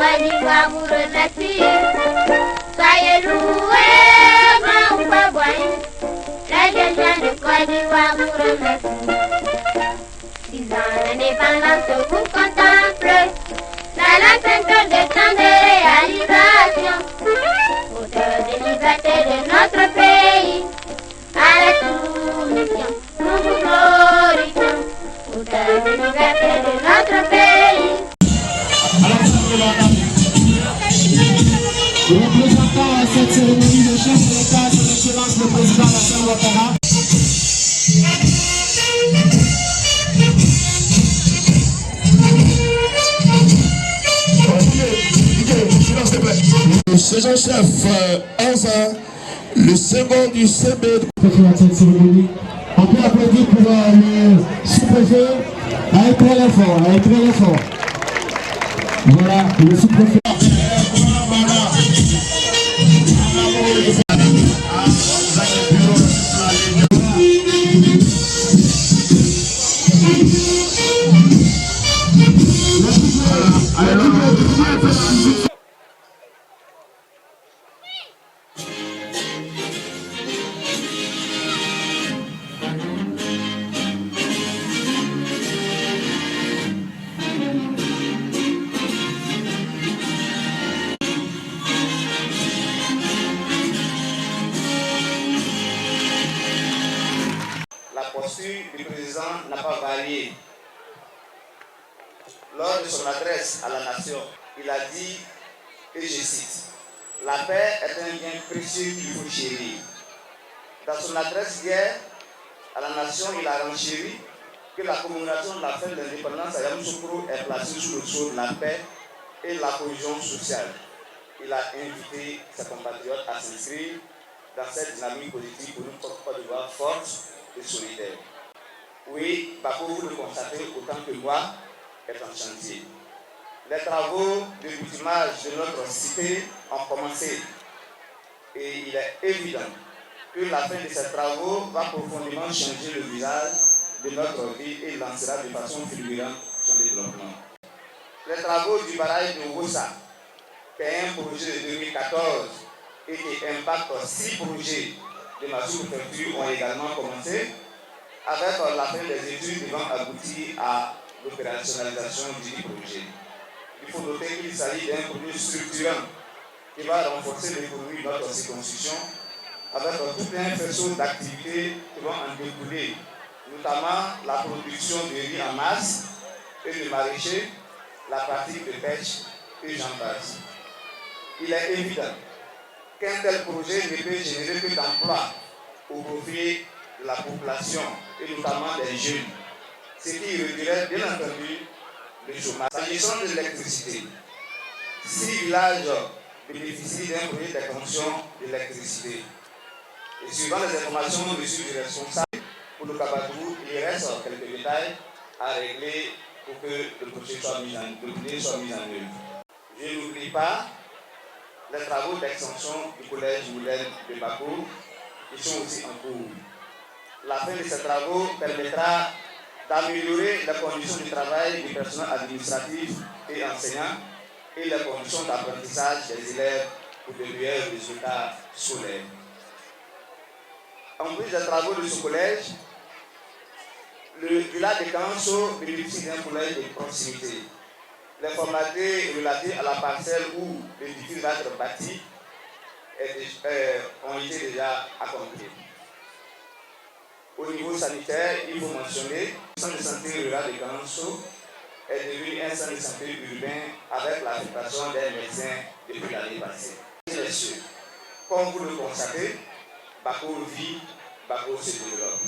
Côte d'Ivoire vous remercie. Soyez loués, grand ou pas boyau. Les jeunes gens de Côte d'Ivoire vous remercient. 6 ans d'indépendance vous contemplez. La ceinture de temps de réalisation. Auteur de liberté de notre pays. À la soumission, nous vous glorifions. Auteur de liberté de notre pays. Représentant à cette cérémonie de chef de l'État, son Excellence le Président Alassane Ouattara. Le sergent-chef 11 ans, le second du CB. À cette cérémonie, on peut applaudir pour le sous-préfet à être très fort, à être très fort. Voilà, le sous-préfet. La posture du président n'a pas varié. Lors de son adresse à la nation, il a dit, et je cite, « La paix est un bien précieux qu'il faut chérir ». Dans son adresse hier à la nation, il a renchéri que la commémoration de la fête de l'indépendance à Yamoussoukro est placée sous le sceau de la paix et de la cohésion sociale. Il a invité ses compatriotes à s'inscrire dans cette dynamique positive pour une Côte d'Ivoire forte et solidaire. Oui, Bako, vous le constatez autant que moi, est en chantier. Les travaux de bitumage de notre cité ont commencé et il est évident que la fin de ces travaux va profondément changer le visage de notre vie et lancera de façon fulgurante son développement. Les travaux du barrage de Wossa, qui est un projet de 2014 et qui impacte 6 projets de ma sous-préfecture ont également commencé, avec la fin des études devant aboutir à l'opérationnalisation du projet. Il faut noter qu'il s'agit d'un projet structurant qui va renforcer l'économie de notre circonscription avec tout un faisceau d'activités qui vont en découler, notamment la production de riz en masse et de maraîchers, la pratique de pêche et j'en passe. Il est évident qu'un tel projet ne peut générer que d'emplois au profit de la population et notamment des jeunes, ce qui réduirait bien entendu le chômage. S'agissant de l'électricité, 6 villages bénéficient d'un projet d'extension de l'électricité. Et suivant les informations reçues du responsable pour le Kabadou, il reste quelques détails à régler pour que le projet soit mis en œuvre. Je n'oublie pas les travaux d'extension du collège modèle de Bako qui sont aussi en cours. La fin de ces travaux permettra d'améliorer les conditions de travail du personnel administratif et enseignant et les conditions d'apprentissage des élèves pour de meilleurs résultats scolaires. En plus des travaux de ce collège, le village de Kanso bénéficie d'un collège de proximité. Les formalités relatives à la parcelle où l'édifice va être bâti ont été déjà accomplies. Au niveau sanitaire, il faut mentionner que le centre de santé rural de Kanso est devenu un centre de santé urbain avec l'affectation des médecins depuis l'année passée. Messieurs, comme vous le constatez, Bako vit, Bako se développe.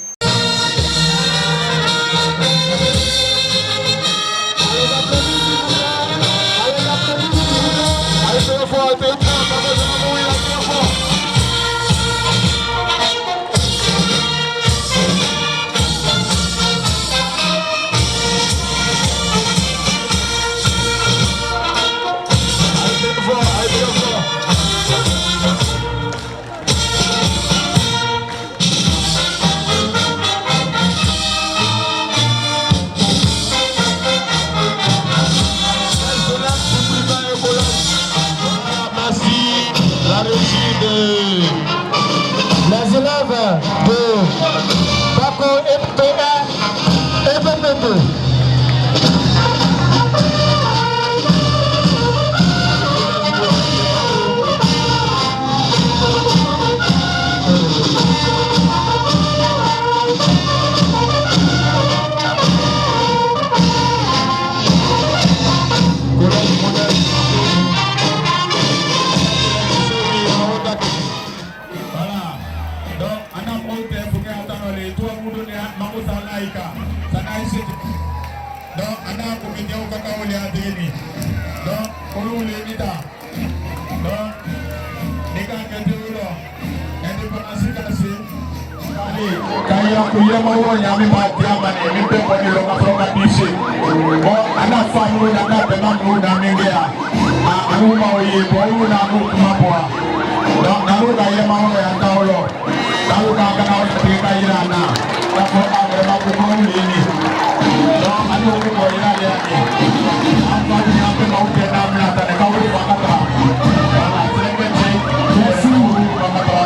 Donc, on a comité au cacao les adénis. Donc, on roule les mitas. Donc, les gars qui étaient là, indépendance cassée. Allez, quand il y a un peu de yami ma diamane, il peut pas dire qu'on va faire pisser. Bon, on a fait nous, on a fait nous dans Mingia. À nous, maouye, pour nous, on a nous comment boire. Donc, nous, quand il y a maouye, on a un lot. Nous, quand on a un peu de caïrana, on a vraiment beaucoup de lignes. Donc, on a beaucoup de lignes. On va dire un peu de maouye, on a un peu de maouye, on a un peu de maouye. Voilà, c'est le petit. Merci. Merci.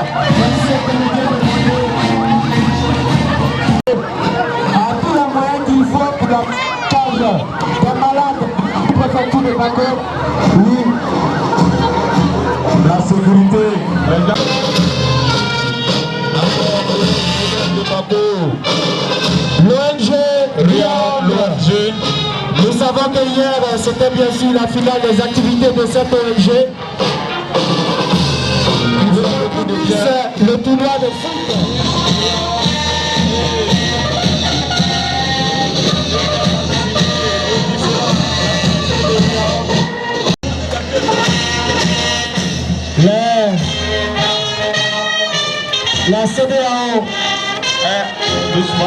À tous les moyens qu'il faut pour la cage des malades du préfecture de Bako. Oui. La sécurité. L'ONG Riad. Nous savons que hier c'était bien sûr la finale des activités de cette ONG. Le tournoi de foot. La CDAO,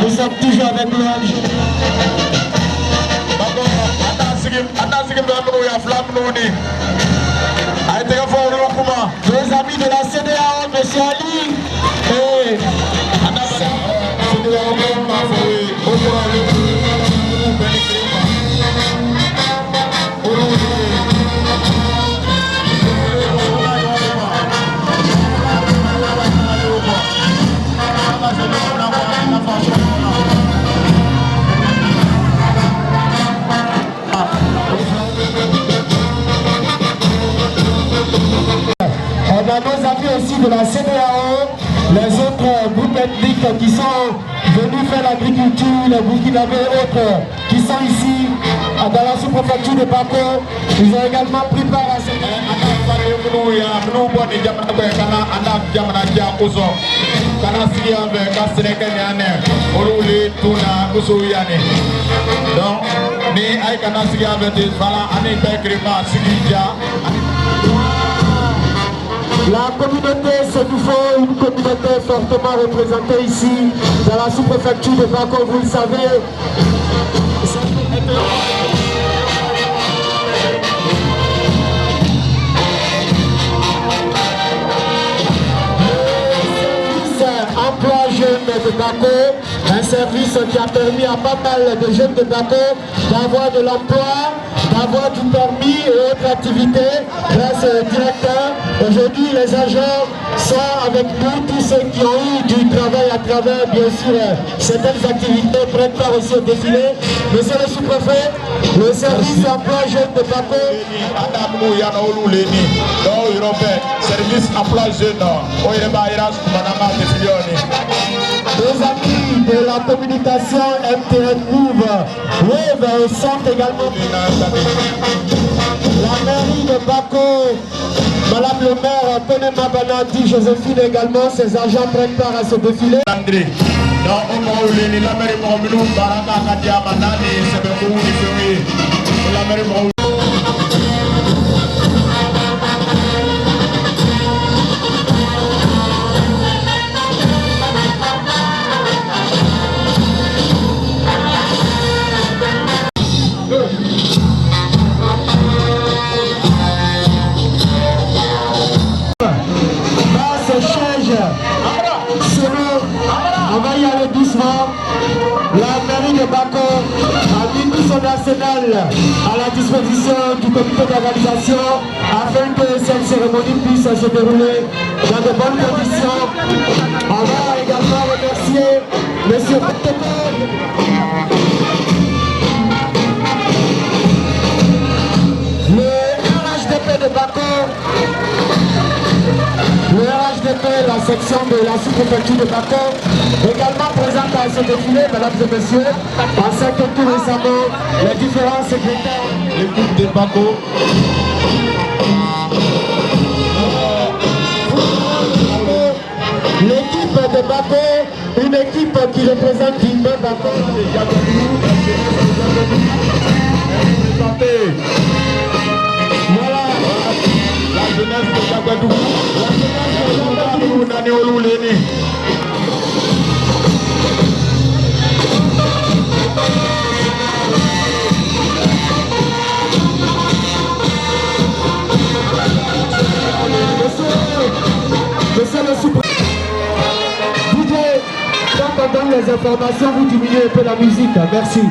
nous sommes toujours avec l'ONG. Les amis de la CDAO, M. Ali, et on a nos amis aussi de la CDAO, les autres groupes ethniques qui sont venus faire l'agriculture, les Burkinabés et autres, qui sont ici dans la sous-préfecture de Bako. Ils ont également pris part à cette La communauté Sédoufo, une communauté fortement représentée ici dans la sous-préfecture de Bako, vous le savez. Emploi jeune de Bako, un service qui a permis à pas mal de jeunes de Bako d'avoir de l'emploi, d'avoir du permis et autres activités grâce au directeur. Aujourd'hui, les agents sont avec nous, tous ceux qui ont eu du travail à travers, bien sûr, certaines activités, prennent part aussi au défilé. Monsieur le sous-préfet, le service emploi jeune de Bako. Service emploi jeune, les amis de la communication MTN Move Wave sont également la mairie de Bako, Madame le maire Penema Banati, Joséphine également, ses agents prennent part à ce défilé. On va y aller doucement. La mairie de Bako a mis tout son arsenal à la disposition du comité d'organisation afin que cette cérémonie puisse se dérouler dans de bonnes conditions. On va également remercier M. le RHDP de Bako. Le RHDP, la section de la sous-préfecture de Bako, également présente à ce défilé, mesdames et messieurs, ainsi que tout récemment les différents secrétaires. L'équipe de Bako. L'équipe de Bako, une équipe qui représente dignement Bako. Voilà. La jeunesse de Ouagadougou. La jeunesse de Ouagadougou, Nani Olouleni. Monsieur le sous-préfet. DJ, quand on donne les informations, vous diminuez un peu la musique. Merci.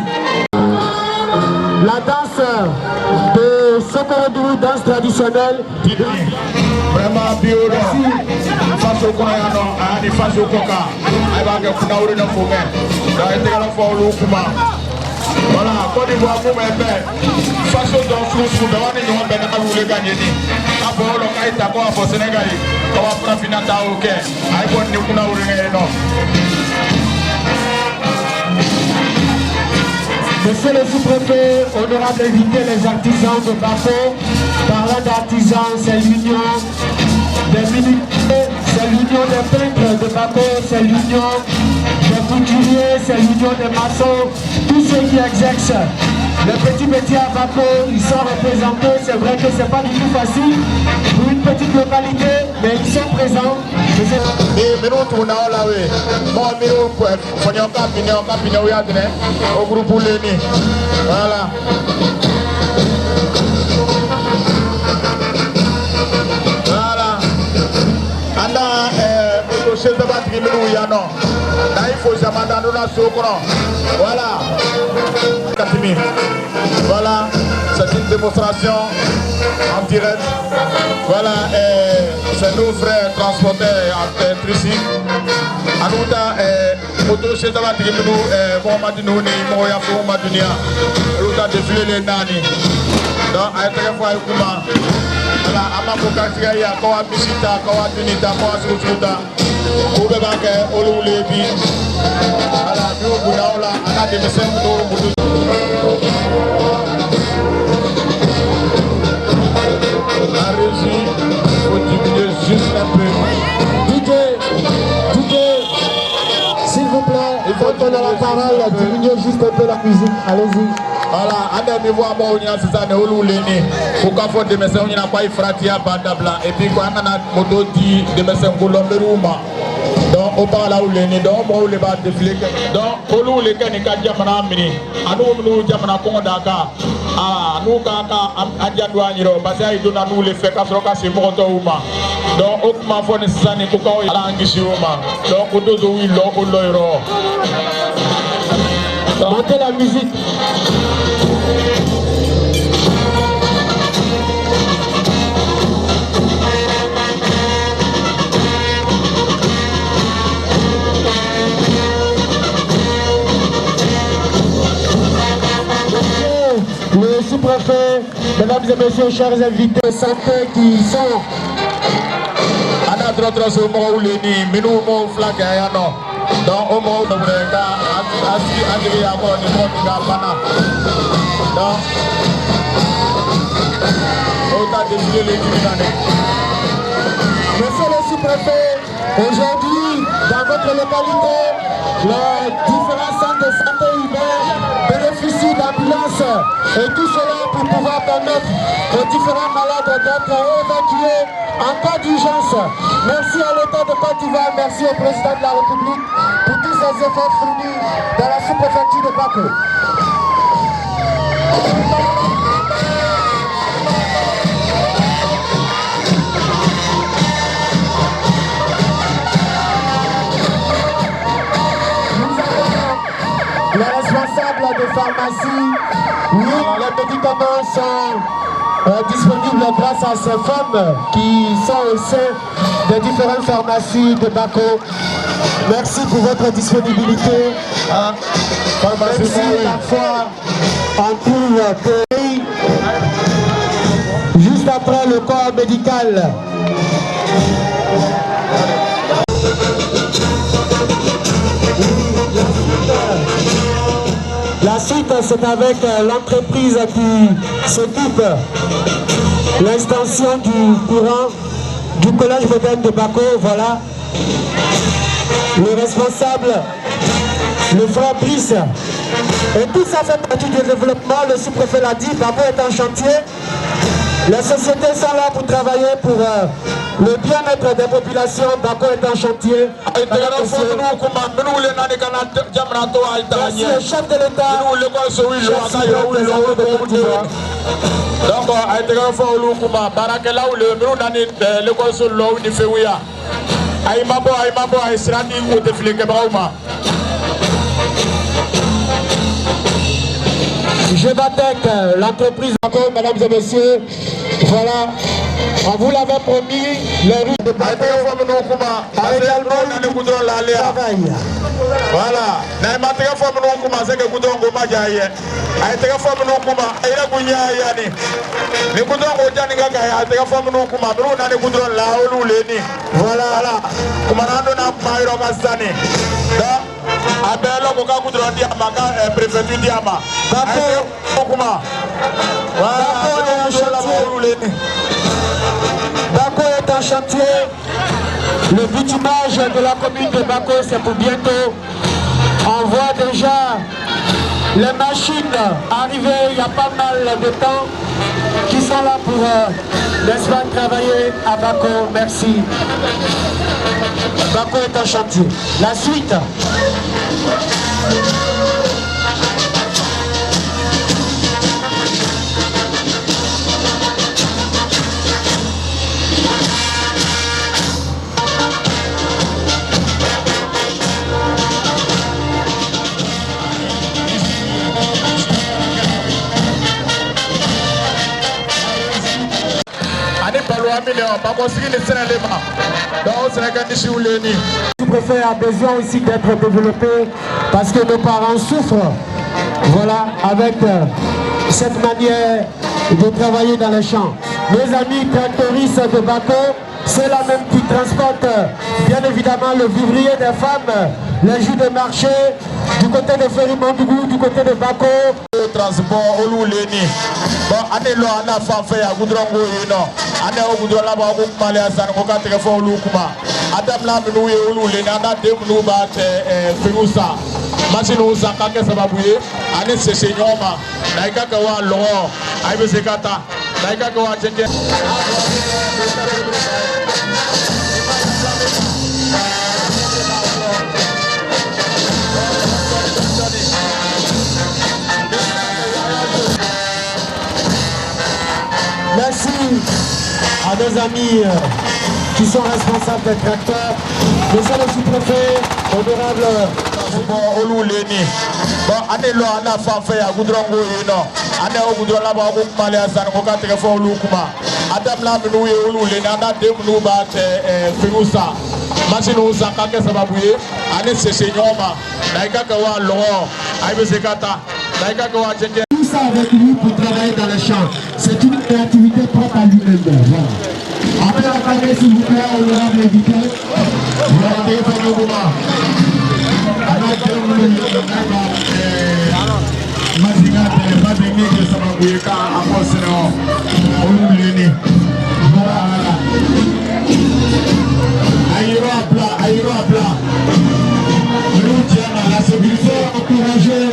La danse de Sokorodou, danse traditionnelle. Vraiment bio. Face au Koyano, et face au Coca. Elle va faire une heure de fumée. Dans les téléphone pour le Kouma. Voilà, Côte d'Ivoire pour mes pères. Face au dans sous dans les gens ben à vous les gagner. Après le cas est à quoi pour Sénégal. On va prendre finata au Caire. Aïe bon nous kuna ouvrir non. Monsieur le sous-préfet, honorable invité, les artisans de Bako. Parlant d'artisans, c'est l'union des militaires, c'est l'union des peintres de Bako, c'est l'union des couturiers, c'est l'union des maçons, tous ceux qui exercent. Les petits métiers à Bako, ils sont représentés. C'est vrai que c'est pas du tout facile pour une petite localité, mais ils sont présents. Mais nous tournons là, oui. Bon, mais nous faisons campignon, au groupe Léni. Voilà. Voilà. Anda, le chef de batterie, nous, y a non. Là, il faut jamais dans la soupe. Voilà. Voilà, c'est une démonstration en direct. Voilà, c'est nos frères transporteurs en tricycle. En nous, moto chez Zavatri, nous, Mohamed Nouni, Moya Fouma Dunia, nous avons défilé les nani. Donc, à être fois, Kouma. Voilà, Amako Katsiaya, Kawa Bisita, Kawa Tunita, Kawa Soututa, Oubebake, Olulebi. Voilà, nous, Bounaola, on a des messages de la régie, il faut diminuer juste un peu. DJ, s'il vous plaît, il faut donner la parole, diminuer juste un peu la musique, allez-y. Voilà, on a voir moi, on a c'est ça, on a l'uni. Pourquoi faut des messages, on a pas eu fraté à Bandabla. Et puis, quand on a moto dit des messages, on a donc, on parle à l'uni, donc, on a pas défilé. Donc, on a les gars, on a dit, on a mis. À nous, nous, on a Kondaka. Ah, nous, quand on a dit, parce que nous avons les faits, parce que c'est mon tour. Donc, on a fait des années pour qu'on ait un donc, on doit oui, l'eau. Montez la musique. Le sous-préfet, mesdames et messieurs, chers invités de santé qui sont à notre sur mon Léni, mais nous, mon flag, non. Donc, au moment où nous assis à encore du monde qui a pana. Donc, on a décidé les criminels. Monsieur le sous-préfet, aujourd'hui, dans votre localité, les différents centres de santé humaine bénéficient d'ambulances et tout cela pour pouvoir permettre aux différents malades d'être évacués en cas d'urgence. Merci à l'État de Côte d'Ivoire, merci au président de la République pour tous ces efforts fournis dans la sous-préfecture de Bako. Les responsables de pharmacie, oui, les médicaments sont disponibles grâce à ces femmes qui sont au sein des différentes pharmacies de Bako. Merci pour votre disponibilité. Même si parfois on trouve que juste après le corps médical. La suite, c'est avec l'entreprise qui s'occupe l'extension du courant du collège moderne de Bako. Voilà. Le responsable, le frère Brice, Et tout ça fait partie du développement. Le sous-préfet l'a dit, Bako est en chantier. Les sociétés sont là pour travailler pour le bien-être des populations. Bako est en chantier. Merci le chef de l'État. Donc, a été fait au Lukuma, Barakela ou le Brunani, le consul Low de Fewia. Aïmabo, Aïsrani ou de Flekebauma. Je Batec, l'entreprise encore, mesdames et messieurs. Voilà, on vous l'avait promis, les rues de Baco a également eu du travail. Voilà, Naïmatega Famino Kuma, c'est que Koudongo Majaye. Aïtega Famino Kuma, Aïra Gounia Yani. Les Koudongo Janinga, Aïtega Famino Kuma, Bruna, les Koudon, la Olu Leni. Voilà, Kumanando na Maïro Kastani. Abelo Boka Koudron Diama, préfecture Diama. Bako Kuma. Voilà, Bako est en chantier. Le bitumage de la commune de Bako, c'est pour bientôt. On voit déjà les machines arriver, il y a pas mal de temps qui sont là pour, n'est-ce pas, travailler à Bako. Merci. Bako est en chantier. La suite. Le sous-préfet a besoin aussi d'être développé parce que nos parents souffrent. Voilà, avec cette manière de travailler dans les champs. Nos amis tractoristes de Bako, c'est la même qui transporte bien évidemment le vivrier des femmes, les jus de marché, du côté de Ferry-Mondougou, du côté de Bako. Transport au Leni. Bon, année là, on a fait à Goudrongo, année au Goudron là-bas, au Malais, à San Roca, téléphone au Lukuma. Adam là, nous, au Leni, on a deux nous bat Féroussa. Machine au Saka, que ça va bouiller. Année, c'est chez Nyoma. Naïka Kawa, Laurent, Aïbe Sekata. Naïka Kawa, Tchéké. Merci à nos amis qui sont responsables des tracteurs. Monsieur le sous-préfet, honorable. Bon, Leni. Bon, année là, on a fait à Goudrongo, année au Goudron là-bas, au Malais, à San Roca, téléphone au Lukuma. Adam là, nous, au Leni, on a deux nous bat Féroussa. Machine au Saka, que ça va bouiller. Année, c'est chez Nyoma. Naïka Kawa, Laurent, Aïbe Sekata. Naïka Kawa, Tchéké. Tout ça avec lui pour travailler dans les champs. C'est une créativité propre à lui-même. Voilà. Après la caméra, s'il vous plaît, on aura l'invité. Voilà, téléphone au moment. Mazinga pas de que ça va bouiller car à force au Leni. Voilà. Aïro à plat. La sécurité encouragée.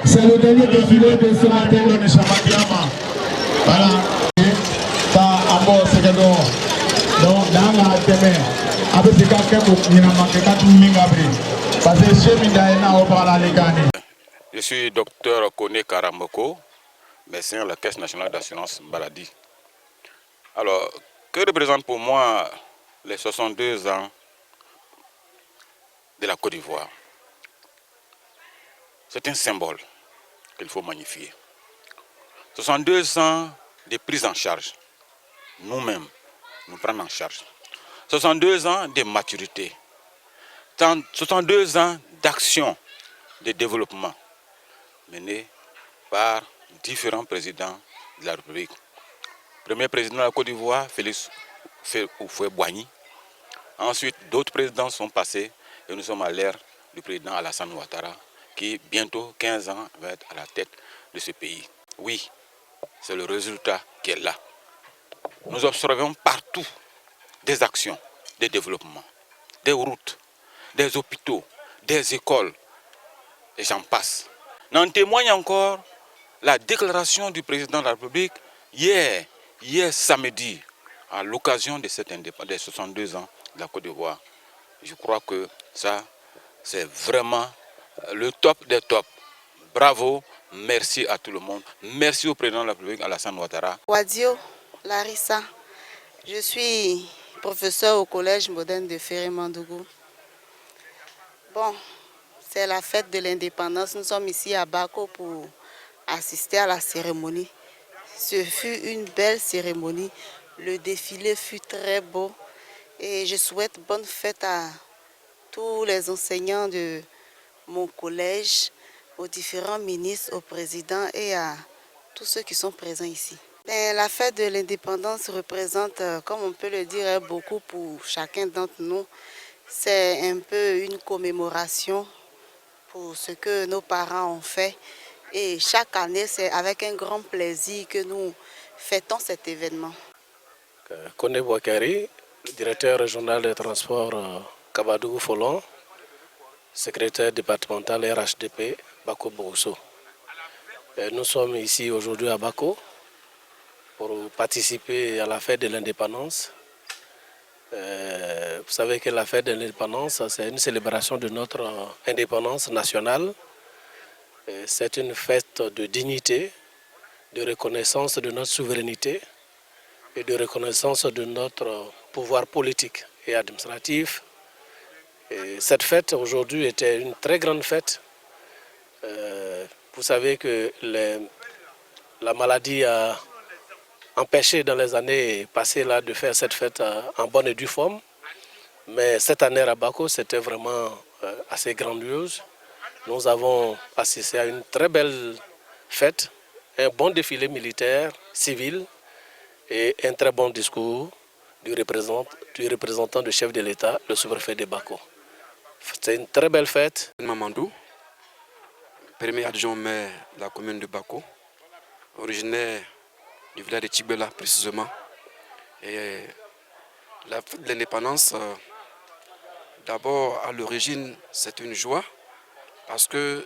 C'est le dernier défilé de ce matin. Voilà. Ça, à bord, c'est que donc, dans la demain, avec ces cas Je suis docteur Kone Karamoko, médecin à la Caisse nationale d'assurance maladie. Alors, que représente pour moi les 62 ans de la Côte d'Ivoire? C'est un symbole qu'il faut magnifier. 62 ans de prise en charge. Nous-mêmes, nous prenons en charge. 62 ans de maturité. 62 ans d'action de développement menée par différents présidents de la République. Premier président de la Côte d'Ivoire, Félix Houphouët-Boigny. Ensuite, d'autres présidents sont passés et nous sommes à l'ère du président Alassane Ouattara, qui bientôt 15 ans va être à la tête de ce pays. Oui, c'est le résultat qui est là. Nous observons partout des actions de développement, des routes, des hôpitaux, des écoles, et j'en passe. En témoigne encore la déclaration du président de la République hier samedi, à l'occasion de cette indépendance, des 62 ans de la Côte d'Ivoire. Je crois que ça, c'est vraiment le top des tops. Bravo, merci à tout le monde. Merci au président de la République, Alassane Ouattara. Wadio Larissa, je suis professeur au collège moderne de Ferré-Mandougou. Bon, c'est la fête de l'indépendance. Nous sommes ici à Bako pour assister à la cérémonie. Ce fut une belle cérémonie. Le défilé fut très beau. Et je souhaite bonne fête à tous les enseignants de mon collège, aux différents ministres, au président et à tous ceux qui sont présents ici. Et la fête de l'indépendance représente, comme on peut le dire, beaucoup pour chacun d'entre nous. C'est un peu une commémoration pour ce que nos parents ont fait. Et chaque année, c'est avec un grand plaisir que nous fêtons cet événement. Kone Bouakari, directeur régional des transports Kabadougou-Folon, secrétaire départemental RHDP Bako Bogusso. Nous sommes ici aujourd'hui à Bako pour participer à la fête de l'indépendance. Vous savez que la fête de l'indépendance, c'est une célébration de notre indépendance nationale. C'est une fête de dignité, de reconnaissance de notre souveraineté et de reconnaissance de notre pouvoir politique et administratif. Et cette fête aujourd'hui était une très grande fête. Vous savez que la maladie a empêché dans les années passées là, de faire cette fête en bonne et due forme. Mais cette année à Bako, c'était vraiment assez grandiose. Nous avons assisté à une très belle fête, un bon défilé militaire, civil et un très bon discours du représentant du chef de l'État, le sous-préfet de Bako. C'est une très belle fête. Mamandou, premier adjoint maire de la commune de Bako, originaire du village de Tibela précisément. Et la fête de l'indépendance, d'abord à l'origine, c'est une joie parce que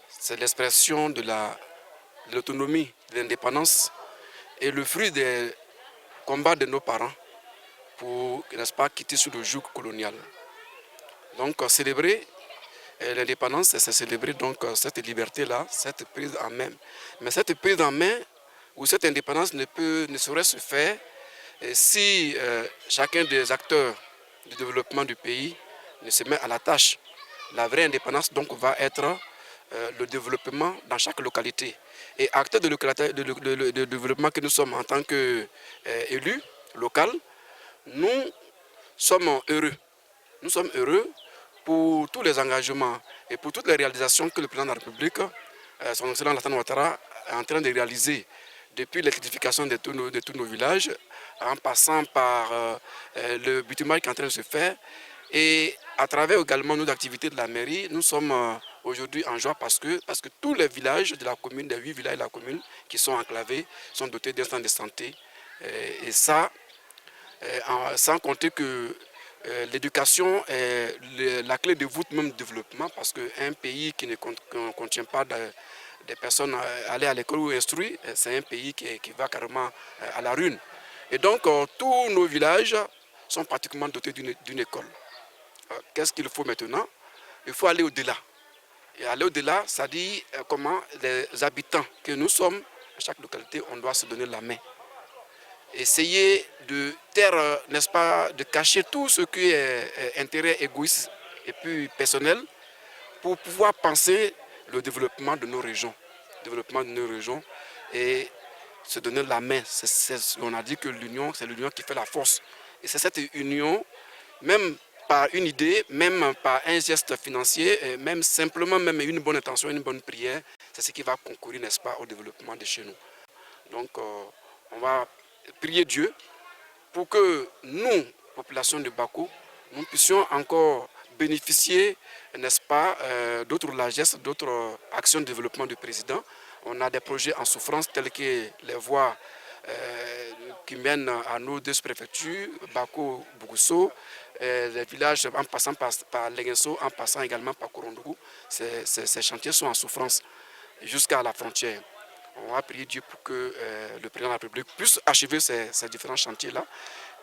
c'est l'expression de l'autonomie, de l'indépendance et le fruit des combats de nos parents pour, n'est-ce pas, quitter sous le joug colonial. Donc célébrer l'indépendance, c'est célébrer donc cette liberté-là, cette prise en main. Mais cette prise en main ou cette indépendance ne saurait se faire si chacun des acteurs du développement du pays ne se met à la tâche. La vraie indépendance donc va être le développement dans chaque localité. Et acteurs de développement que nous sommes en tant qu'élus locaux, nous sommes heureux. Nous sommes heureux pour tous les engagements et pour toutes les réalisations que le président de la République, son excellent Alassane Ouattara, est en train de réaliser depuis l'électrification de tous nos villages, en passant par le bitumage qui est en train de se faire. Et à travers également nos activités de la mairie, nous sommes aujourd'hui en joie parce que tous les villages de la commune, les 8 villages de la commune qui sont enclavés, sont dotés d'un centre de santé. Et ça, sans compter que l'éducation est la clé de voûte même du développement, parce qu'un pays qui ne contient pas des personnes aller à l'école ou instruire, c'est un pays qui va carrément à la ruine. Et donc tous nos villages sont pratiquement dotés d'une école. Qu'est-ce qu'il faut maintenant? Il faut aller au-delà. Et aller au-delà, ça dit comment les habitants que nous sommes, à chaque localité, on doit se donner la main. Essayer de taire, n'est-ce pas, de cacher tout ce qui est intérêt égoïste et puis personnel pour pouvoir penser le développement de nos régions. Et se donner la main. On a dit que l'union, c'est l'union qui fait la force. Et c'est cette union, même par une idée, même par un geste financier, même simplement même une bonne intention, une bonne prière, c'est ce qui va concourir, n'est-ce pas, au développement de chez nous. Donc on va prier Dieu pour que nous, population de Bako, nous puissions encore bénéficier, n'est-ce pas, d'autres largesses, d'autres actions de développement du président. On a des projets en souffrance tels que les voies qui mènent à nos deux préfectures, Bako, Bogusso, les villages en passant par Leguenso, en passant également par Korondougou, ces chantiers sont en souffrance jusqu'à la frontière. On va prier Dieu pour que le président de la République puisse achever ces différents chantiers-là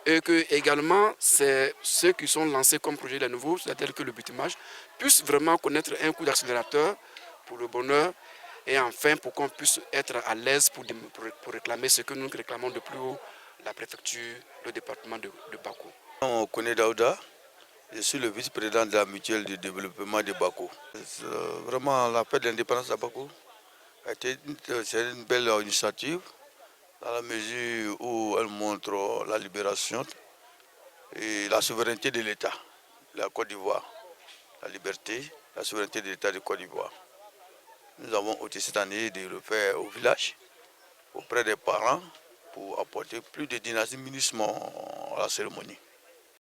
et que également ceux qui sont lancés comme projet les nouveaux, c'est-à-dire que le bitumage, puissent vraiment connaître un coup d'accélérateur pour le bonheur et enfin pour qu'on puisse être à l'aise pour réclamer ce que nous réclamons de plus haut, la préfecture, le département de Bako. On connaît Daouda, je suis le vice-président de la mutuelle de développement de Bako. Vraiment la fête de l'indépendance de Bako, c'est une belle initiative dans la mesure où elle montre la libération et la souveraineté de l'État, de la Côte d'Ivoire, la liberté, la souveraineté de l'État de Côte d'Ivoire. Nous avons aussi cette année de le faire au village, auprès des parents, pour apporter plus de dynamisme à la cérémonie.